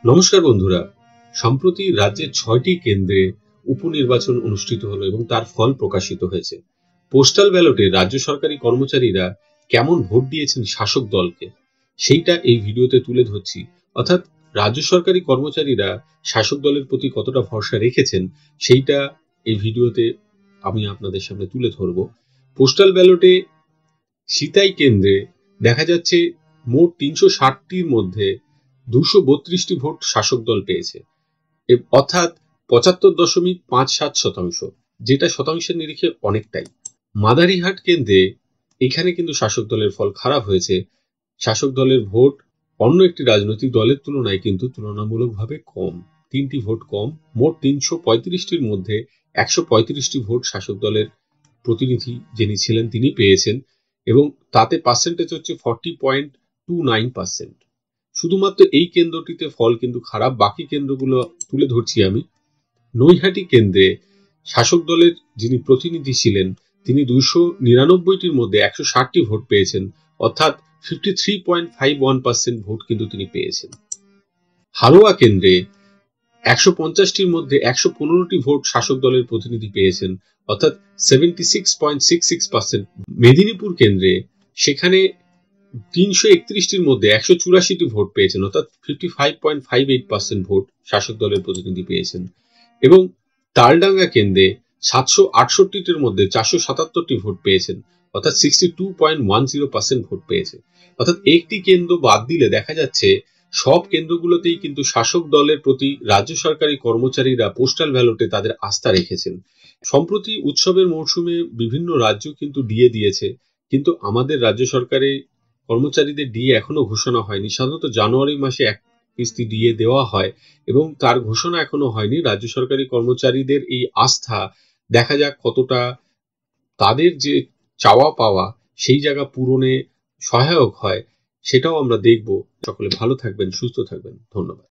নমস্কার বন্ধুরা, সম্প্রতি রাজ্যের ৬টি কেন্দ্রে উপনির্বাচন অনুষ্ঠিত হলো এবং তার ফল প্রকাশিত হয়েছে। পোস্টাল ব্যালটে রাজ্য সরকারি কর্মচারীরা কেমন ভোট দিয়েছেন শাসক দলকে, সেইটা এই ভিডিওতে তুলে ধরছি। অর্থাৎ রাজ্য সরকারি কর্মচারীরা শাসক দলের প্রতি কতটা ভরসা রেখেছেন সেইটা এই ভিডিওতে আমি আপনাদের সামনে তুলে ধরব। পোস্টাল ব্যালটে সিতাই কেন্দ্রে দেখা যাচ্ছে মোট ৩৬০টির মধ্যে ২৩২টি ভোট শাসক দল পেয়েছে, অর্থাৎ ৭৫.৫৭%, যেটা শতাংশের নিরিখে অনেকটাই। মাদারিহাট কেন্দ্রে এখানে কিন্তু শাসক দলের ফল খারাপ হয়েছে। শাসক দলের ভোট অন্য একটি রাজনৈতিক দলের তুলনায় কিন্তু তুলনামূলকভাবে কম, ৩টি ভোট কম। মোট ৩৩৫টির মধ্যে ১৩৫টি ভোট শাসক দলের প্রতিনিধি যিনি ছিলেন তিনি পেয়েছেন এবং তাতে পার্সেন্টেজ হচ্ছে 40.29%। শুধুমাত্র এই কেন্দ্রটিতে ফল কিন্তু খারাপ, বাকি কেন্দ্রগুলো তুলে ধরছি আমি। নৈহাটি কেন্দ্রে শাসক দলের যিনি প্রতিনিধি ছিলেন তিনি ২৯৯টির মধ্যে ১৬০টি ভোট পেয়েছেন, অর্থাৎ 53.51% ভোট কিন্তু তিনি পেয়েছেন। হারোয়া কেন্দ্রে ১৫০টির মধ্যে ১১৫টি ভোট শাসক দলের প্রতিনিধি পেয়েছেন, অর্থাৎ 76.66%। মেদিনীপুর কেন্দ্রে সেখানে ৩৩১টির মধ্যে ১৮৪টি ভোট পেয়েছেন, অর্থাৎ 55.58% ভোট শাসক দলের প্রতিনিধি পেয়েছেন। এবং তালডাঙ্গা কেন্দ্রে ৭৬৮টির মধ্যে ৪৭৭টি ভোট পেয়েছেন, অর্থাৎ 62.10% ভোট পেয়েছে। অর্থাৎ একটি কেন্দ্র বাদ দিলে দেখা যাচ্ছে সব কেন্দ্রগুলোতেই কিন্তু শাসক দলের প্রতি রাজ্য সরকারি কর্মচারীরা পোস্টাল ব্যালটে তাদের আস্থা রেখেছেন। সম্প্রতি উৎসবের মৌসুমে বিভিন্ন রাজ্য কিন্তু ডিএ দিয়েছে, কিন্তু আমাদের রাজ্য সরকারে কর্মচারীদের ডিএ এখনো ঘোষণা হয়নি। সাধারণত জানুয়ারি মাসে এক কিস্তি ডিএ দেওয়া হয় এবং তার ঘোষণা এখনো হয়নি। রাজ্য সরকারি কর্মচারীদের এই আস্থা দেখা যাক কতটা তাদের যে চাওয়া পাওয়া সেই জায়গা পূরণে সহায়ক হয়, সেটাও আমরা দেখব। সকলে ভালো থাকবেন, সুস্থ থাকবেন। ধন্যবাদ।